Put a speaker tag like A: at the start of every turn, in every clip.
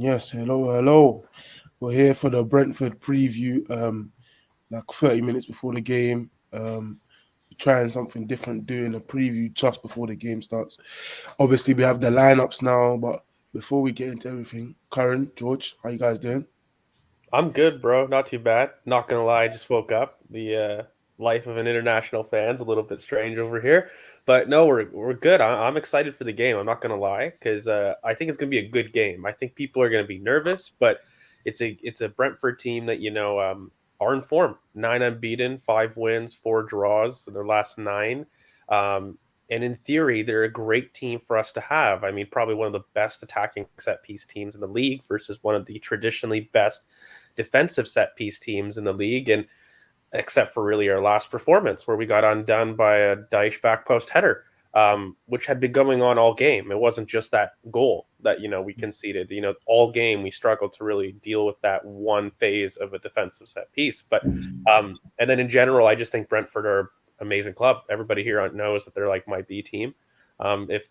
A: Yes, hello, hello. We're here for the Brentford preview, like 30 minutes before the game. Trying something different, doing a preview just before the game starts. Obviously, we have the lineups now, but before we get into everything, Karen, George, how you guys doing?
B: I'm good, bro. Not too bad. Not gonna lie, I just woke up. The life of an international fan's a little bit strange over here, but no, we're good. I'm excited for the game. I'm not gonna lie because I think it's gonna be a good game. I think people are gonna be nervous, but it's a Brentford team that are in form. 9 unbeaten, 5 wins, 4 draws in their last nine. And in theory, they're a great team for us to have. I mean, probably one of the best attacking set piece teams in the league versus one of the traditionally best defensive set piece teams in the league, and except for really our last performance where we got undone by a Daesh back post header, which had been going on all game. It wasn't just that goal that we conceded. All game we struggled to really deal with that one phase of a defensive set piece. But and then in general, I just think Brentford are an amazing club. Everybody here knows that they're like my B team. If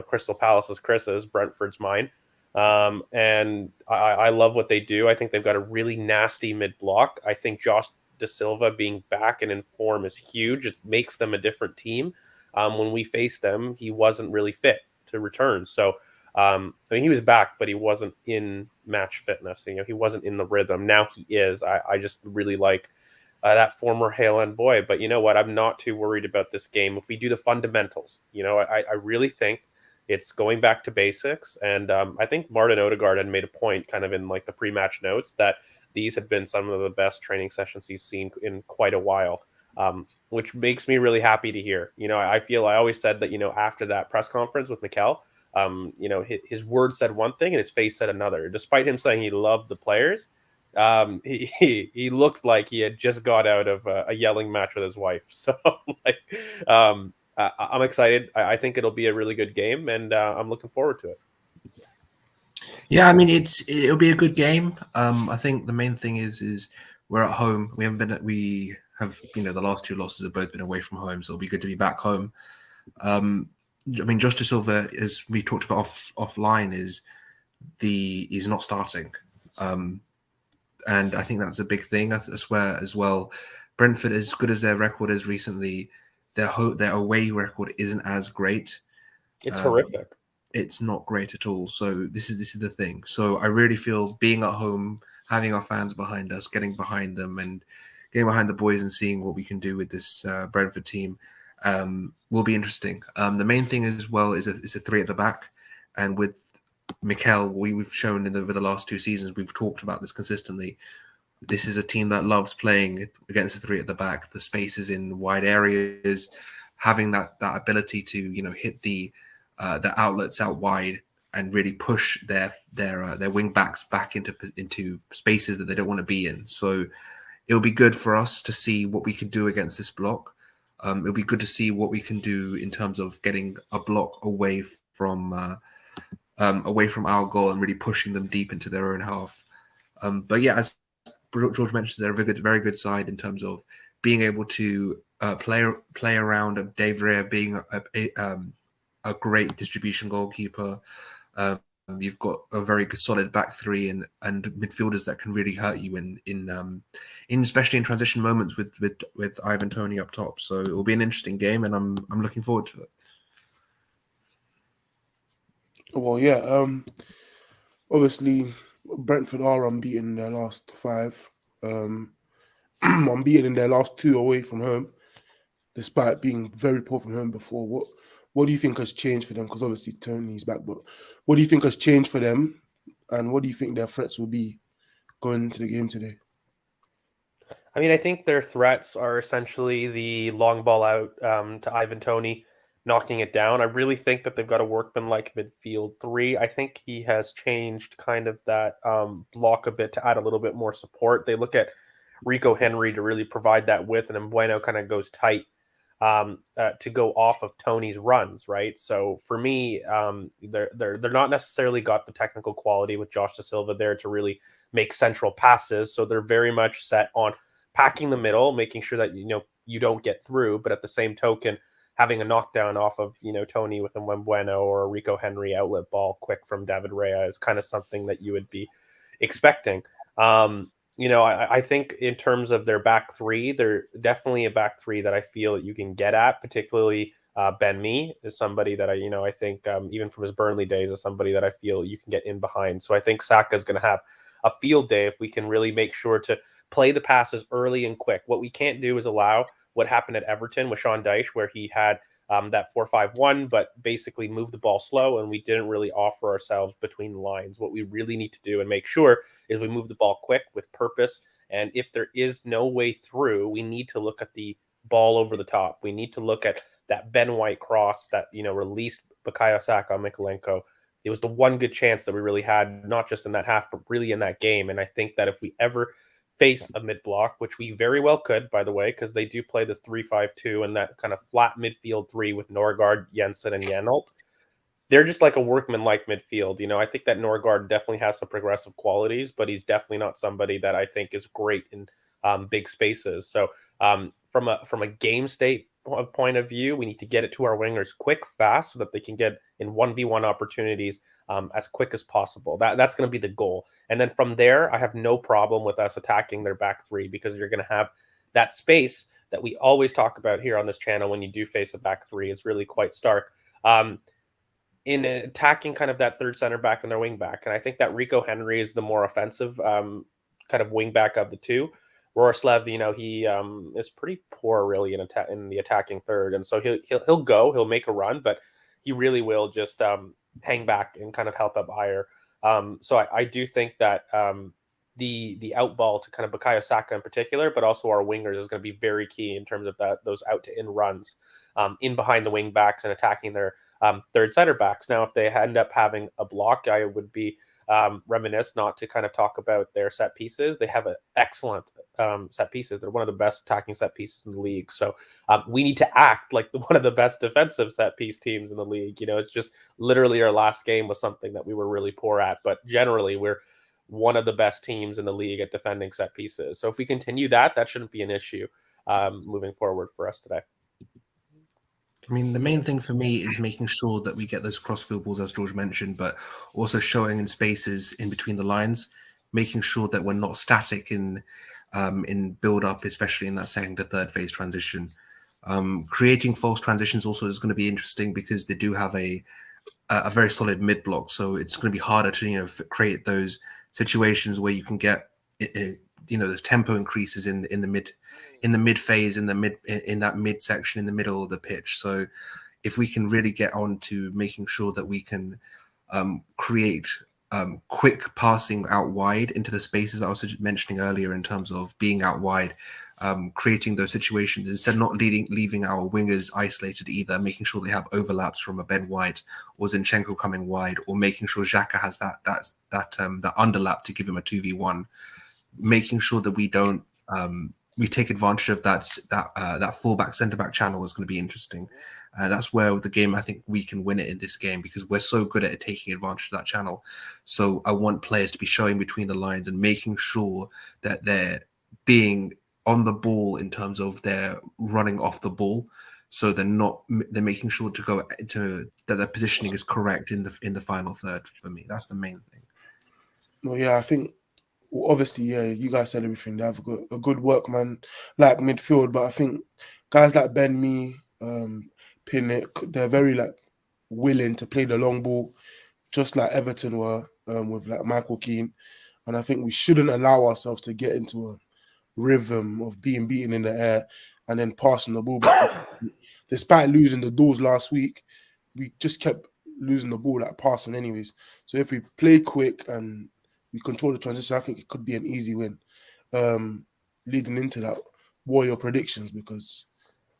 B: Crystal Palace is Chris's, Brentford's mine. And I love what they do. I think they've got a really nasty mid block. I think Josh De Silva being back and in form is huge. It makes them a different team. When we faced them, he wasn't really fit to return. So, I mean, he was back, but he wasn't in match fitness. He wasn't in the rhythm. Now he is. I just really like that former Hale End boy. But you know what? I'm not too worried about this game. If we do the fundamentals, I really think it's going back to basics. And I think Martin Odegaard had made a point kind of in like the pre-match notes that these have been some of the best training sessions he's seen in quite a while, which makes me really happy to hear. I feel I always said that, after that press conference with Mikel, his words said one thing and his face said another. Despite him saying he loved the players, he looked like he had just got out of a yelling match with his wife. So, like, I'm excited. I think it'll be a really good game, and I'm looking forward to it.
C: Yeah, I mean it'll be a good game. I think the main thing is we're at home. We have the last two losses have both been away from home, so it'll be good to be back home. I mean Josh De Silva, as we talked about offline, he's not starting, and I think that's a big thing. I swear as well. Brentford, as good as their record is recently, their away record isn't as great.
B: It's horrific.
C: It's not great at all. So this is the thing. So I really feel being at home, having our fans behind us, getting behind them, and getting behind the boys and seeing what we can do with this Brentford team will be interesting. The main thing as well is a three at the back, and with Mikel, we've shown over the last two seasons, we've talked about this consistently. This is a team that loves playing against the three at the back, the spaces in wide areas, having that ability to hit the outlets out wide and really push their wing backs back into spaces that they don't want to be in. So it'll be good for us to see what we can do against this block. It'll be good to see what we can do in terms of getting a block away from our goal and really pushing them deep into their own half. But yeah, as George mentioned, they're a very good side in terms of being able to play around. Dave Rea being a great distribution goalkeeper. You've got a very good solid back three and midfielders that can really hurt you in especially in transition moments with Ivan Toney up top. So it will be an interesting game, and I'm looking forward to it.
A: Well, yeah. Obviously, Brentford are unbeaten in their last five. Unbeaten in their last two away from home, despite being very poor from home before. What do you think has changed for them? Because obviously Tony's back, but what do you think has changed for them, and what do you think their threats will be going into the game today?
B: I mean, I think their threats are essentially the long ball out to Ivan Toney, knocking it down. I really think that they've got a workman-like midfield three. I think he has changed kind of that block a bit to add a little bit more support. They look at Rico Henry to really provide that width, and Bueno kind of goes tight to go off of Tony's runs, right? So for me, they're not necessarily got the technical quality with Josh De Silva there to really make central passes. So they're very much set on packing the middle, making sure that you don't get through, but at the same token, having a knockdown off of, Tony with a Wembueno or a Rico Henry outlet ball quick from David Rea is kind of something that you would be expecting. I think in terms of their back three, they're definitely a back three that I feel that you can get at, particularly Ben Mee is somebody that I think even from his Burnley days is somebody that I feel you can get in behind. So I think Saka is going to have a field day if we can really make sure to play the passes early and quick. What we can't do is allow what happened at Everton with Sean Dyche, where he had that 4-5-1, but basically moved the ball slow, and we didn't really offer ourselves between the lines. What we really need to do and make sure is we move the ball quick with purpose. And if there is no way through, we need to look at the ball over the top. We need to look at that Ben White cross that released Bukayo Saka on Mikolenko. It was the one good chance that we really had, not just in that half, but really in that game. And I think that if we ever face a mid block, which we very well could, by the way, because they do play this 3-5-2 and that kind of flat midfield three with Norgard, Jensen, and Janelt. They're just like a workman-like midfield. I think that Norgard definitely has some progressive qualities, but he's definitely not somebody that I think is great in big spaces. So from a game state point of view, we need to get it to our wingers quick, fast, so that they can get in 1v1 opportunities as quick as possible. That's going to be the goal. And then from there, I have no problem with us attacking their back three, because you're going to have that space that we always talk about here on this channel when you do face a back three. It's really quite stark. In attacking kind of that third center back and their wing back. And I think that Rico Henry is the more offensive kind of wing back of the two. Roerslev, he is pretty poor really in the attacking third. And so he'll make a run, but he really will just hang back and kind of help up Ayer. So I do think that the out ball to kind of Bukayo Saka in particular, but also our wingers is going to be very key in terms of those out to in runs in behind the wing backs and attacking their third center backs. Now, if they end up having a block, I would be reminisce not to kind of talk about their set pieces. They have an excellent set pieces. They're one of the best attacking set pieces in the league. So we need to act like one of the best defensive set piece teams in the league. It's just literally our last game was something that we were really poor at, but generally we're one of the best teams in the league at defending set pieces. So if we continue that shouldn't be an issue moving forward for us today.
C: I mean, the main thing for me is making sure that we get those crossfield balls, as George mentioned, but also showing in spaces in between the lines, making sure that we're not static in build up, especially in that second to third phase transition. Creating false transitions also is going to be interesting, because they do have a very solid mid block, so it's going to be harder to create those situations where you can get those tempo increases in the mid phase, in that mid section in the middle of the pitch. So if we can really get on to making sure that we can create quick passing out wide into the spaces I was mentioning earlier, in terms of being out wide, creating those situations instead of not leaving our wingers isolated either, making sure they have overlaps from a Ben White or Zinchenko coming wide, or making sure Xhaka has that underlap to give him a 2v1, making sure that we don't we take advantage of that fullback centre back channel is going to be interesting. That's where the game, I think we can win it in this game, because we're so good at taking advantage of that channel. So I want players to be showing between the lines and making sure that they're being on the ball in terms of their running off the ball. So they're making sure that their positioning is correct in the final third. For me, that's the main thing.
A: Well, yeah, I think obviously, yeah, you guys said everything. They have a good workman like midfield, but I think guys like Ben Mee, Pinnock, they're very willing to play the long ball, just like Everton were with Michael Keane. And I think we shouldn't allow ourselves to get into a rhythm of being beaten in the air and then passing the ball back. Despite losing the doors last week, we just kept losing the ball passing anyways. So if we play quick and we control the transition, I think it could be an easy win. Leading into that, what are your predictions? Because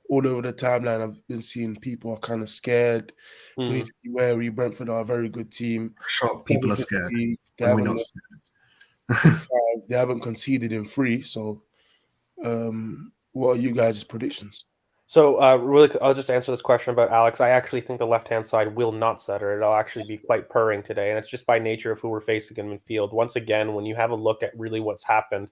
A: all over the timeline, I've been seeing people are kind of scared. We need to be wary. Brentford are a very good team.
C: Sure, people are scared.
A: They haven't conceded in 3. So what are you guys' predictions?
B: So really, I'll just answer this question about Alex. I actually think the left-hand side will not stutter. It'll actually be quite purring today, and it's just by nature of who we're facing in midfield. Once again, when you have a look at really what's happened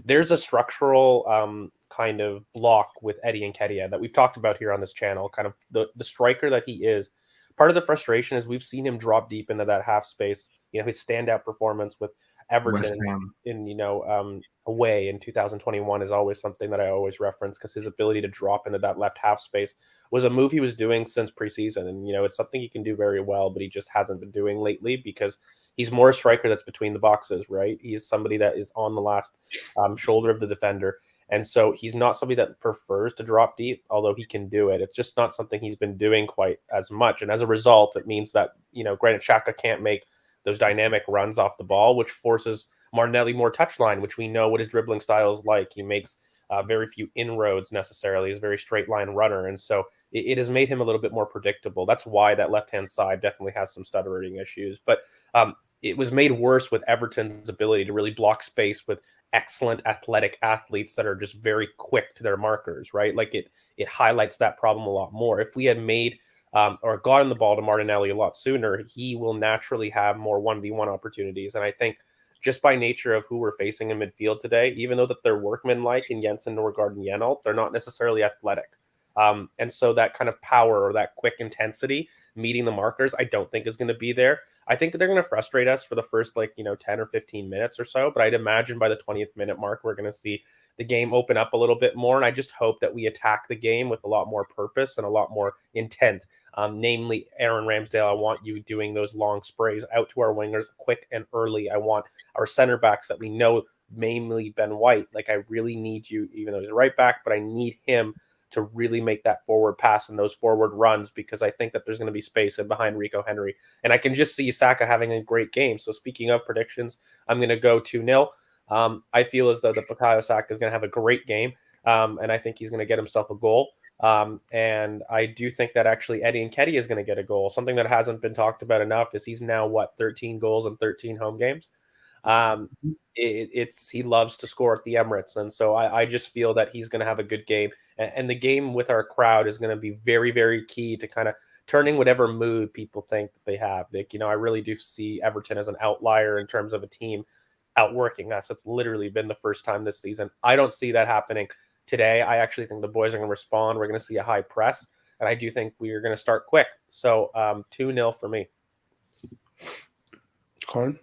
B: there's a structural kind of block with Eddie Nketiah that we've talked about here on this channel. Kind of the striker that he is. Part of the frustration is we've seen him drop deep into that half space. His standout performance with
C: West
B: Everton
C: Ham.
B: away in 2021 is always something that I always reference, because his ability to drop into that left half space was a move he was doing since preseason, and it's something he can do very well, but he just hasn't been doing lately because he's more a striker that's between the boxes, right? He's somebody that is on the last shoulder of the defender. And so he's not somebody that prefers to drop deep, although he can do it. It's just not something he's been doing quite as much. And as a result, it means that, Granit Xhaka can't make those dynamic runs off the ball, which forces Martinelli more touchline, which we know what his dribbling style is like. He makes very few inroads necessarily. He's a very straight line runner. And so it has made him a little bit more predictable. That's why that left-hand side definitely has some stuttering issues. But it was made worse with Everton's ability to really block space with excellent athletic athletes that are just very quick to their markers, right? Like it highlights that problem a lot more. If we had made or gotten the ball to Martinelli a lot sooner, he will naturally have more 1v1 opportunities. And I think just by nature of who we're facing in midfield today, even though that they're workmanlike in Jensen, Norgard, and Yenalt, they're not necessarily athletic. And so that kind of power or that quick intensity meeting the markers, I don't think is going to be there. I think they're going to frustrate us for the first 10 or 15 minutes or so. But I'd imagine by the 20th minute mark, we're going to see the game open up a little bit more. And I just hope that we attack the game with a lot more purpose and a lot more intent. Namely, Aaron Ramsdale, I want you doing those long sprays out to our wingers quick and early. I want our center backs that we know, mainly Ben White. Like, I really need you, even though he's a right back, but I need him to really make that forward pass and those forward runs, because I think that there's going to be space in behind Rico Henry. And I can just see Saka having a great game. So speaking of predictions, I'm going to go 2-0. I feel as though the Bukayo Saka is going to have a great game. And I think he's going to get himself a goal. And I do think that actually Eddie Nketiah is going to get a goal. Something that hasn't been talked about enough is he's now, 13 goals in 13 home games. He loves to score at the Emirates. And so I just feel that he's going to have a good game. And the game with our crowd is going to be very, very key to kind of turning whatever mood people think that they have. I really do see Everton as an outlier in terms of a team outworking us. It's literally been the first time this season. I don't see that happening today. I actually think the boys are going to respond. We're going to see a high press. And I do think we are going to start quick. So 2-0 for me.
A: Colin?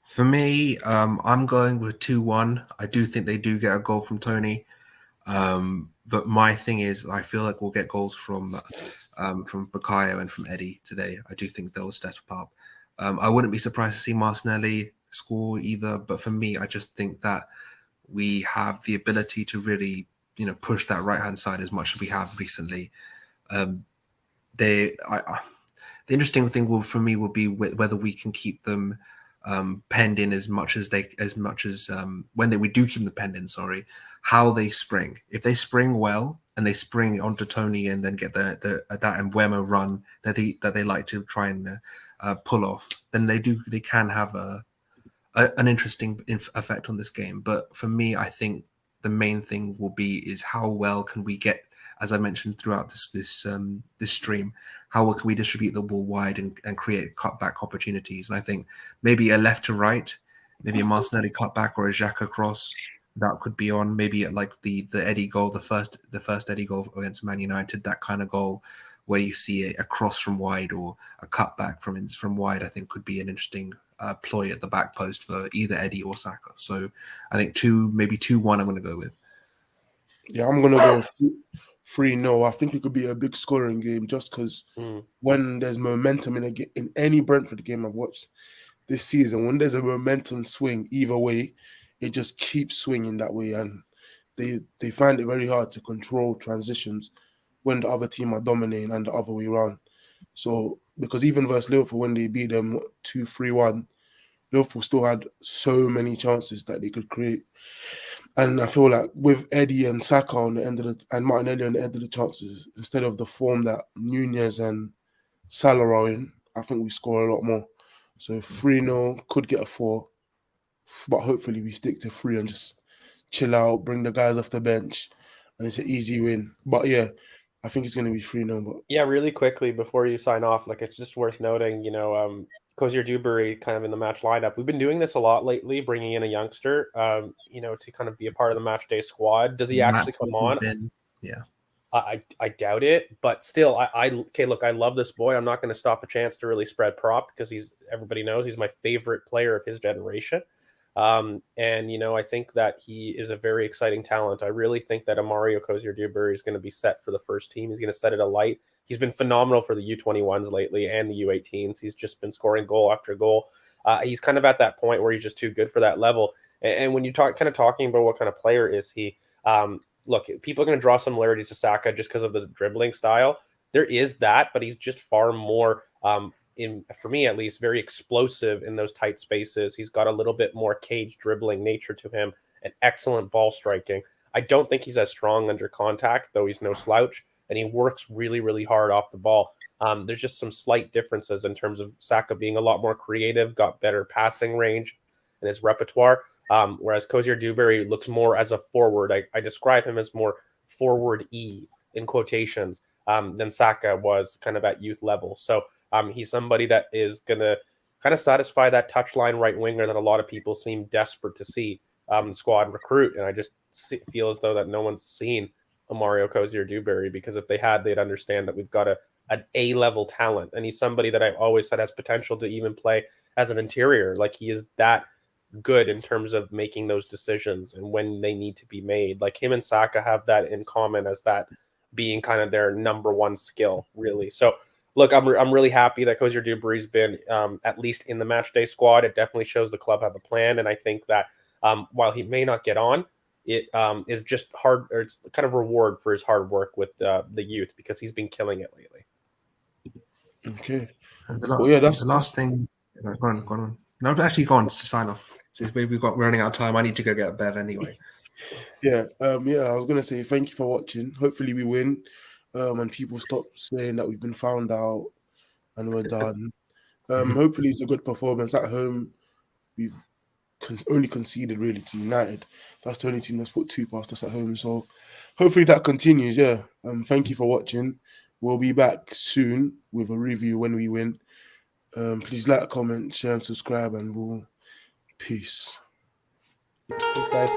C: For me, I'm going with 2-1. I do think they do get a goal from Tony. But my thing is, I feel like we'll get goals from Bukayo and from Eddie today. I do think they'll step up. I wouldn't be surprised to see Martinelli score either. But for me, I just think that we have the ability to really, push that right-hand side as much as we have recently. The interesting thing for me will be whether we can keep them penned in as much as when we do keep them penned in, how they spring. If they spring well and they spring onto Tony and then get that Mbeumo run that they like to try and pull off, then they can have an interesting effect on this game. But for me, I think the main thing will be is how well can we get, as I mentioned throughout this stream, how well can we distribute the ball wide and create cutback opportunities? And I think maybe a left to right, maybe a Martinelli cutback or a Xhaka cross that could be on. Maybe like the Eddie goal, the first Eddie goal against Man United, that kind of goal where you see a cross from wide or a cutback from wide, I think could be an interesting ploy at the back post for either Eddie or Saka. So I think 2-1 I'm going to go with.
A: Yeah, I'm going to go 3-0. I think it could be a big scoring game just because when there's momentum in any Brentford game I've watched this season, when there's a momentum swing either way, it just keeps swinging that way. And they find it very hard to control transitions when the other team are dominating and the other way around. So, because even versus Liverpool, when they beat them 2-3-1, Liverpool still had so many chances that they could create. And I feel like with Eddie and Saka on the end of and Martinelli on the end of the chances, instead of the form that Nunez and Salah are in, I think we score a lot more. So 3-0, could get a 4, but hopefully we stick to 3 and just chill out, bring the guys off the bench, and it's an easy win. But yeah, I think it's going to be 3-0. But
B: yeah, really quickly before you sign off, it's just worth noting, Cozier Dewberry kind of in the match lineup. We've been doing this a lot lately, bringing in a youngster, to kind of be a part of the match day squad. Does he actually
C: That's
B: come
C: what we've
B: on?
C: been. Yeah.
B: I doubt it, but still, okay. Look, I love this boy. I'm not going to stop a chance to really spread prop because everybody knows he's my favorite player of his generation. And I think that he is a very exciting talent. I really think that Amario Cozier Dewberry is going to be set for the first team. He's going to set it alight. He's been phenomenal for the U21s lately and the U18s. He's just been scoring goal after goal. He's kind of at that point where he's just too good for that level. And when you talking about what kind of player is he, look, people are going to draw similarities to Saka just because of the dribbling style. There is that, but he's just far more, for me at least, very explosive in those tight spaces. He's got a little bit more cage dribbling nature to him and excellent ball striking. I don't think he's as strong under contact, though he's no slouch, and he works really, really hard off the ball. There's just some slight differences in terms of Saka being a lot more creative, got better passing range in his repertoire. Whereas Cozier Dewberry looks more as a forward. I describe him as more forward E in quotations than Saka was kind of at youth level. So he's somebody that is going to kind of satisfy that touchline right winger that a lot of people seem desperate to see the squad recruit. And I just feel as though that no one's seen Mario Cozier Dewberry, because if they had, they'd understand that we've got an A-level talent. And he's somebody that I've always said has potential to even play as an interior. Like, he is that good in terms of making those decisions and when they need to be made. Like, him and Saka have that in common, as that being kind of their number one skill, really. So look, I'm really happy that Cozier Dewberry's been at least in the match day squad. It definitely shows the club have a plan, and I think that while he may not get on, it is just hard, or it's kind of reward for his hard work with the youth, because he's been killing it lately.
A: Okay.
C: That's the last thing. Go on. No, actually, go on to sign off. We're running out of time. I need to go get a Bev anyway.
A: Yeah. I was gonna say thank you for watching. Hopefully we win, and people stop saying that we've been found out and we're done. Hopefully it's a good performance at home. We've only conceded really to United. That's the only team that's put 2 past us at home. So hopefully that continues. Yeah. Thank you for watching. We'll be back soon with a review when we win. Please like, comment, share, and subscribe, and we'll peace.
B: Peace, guys.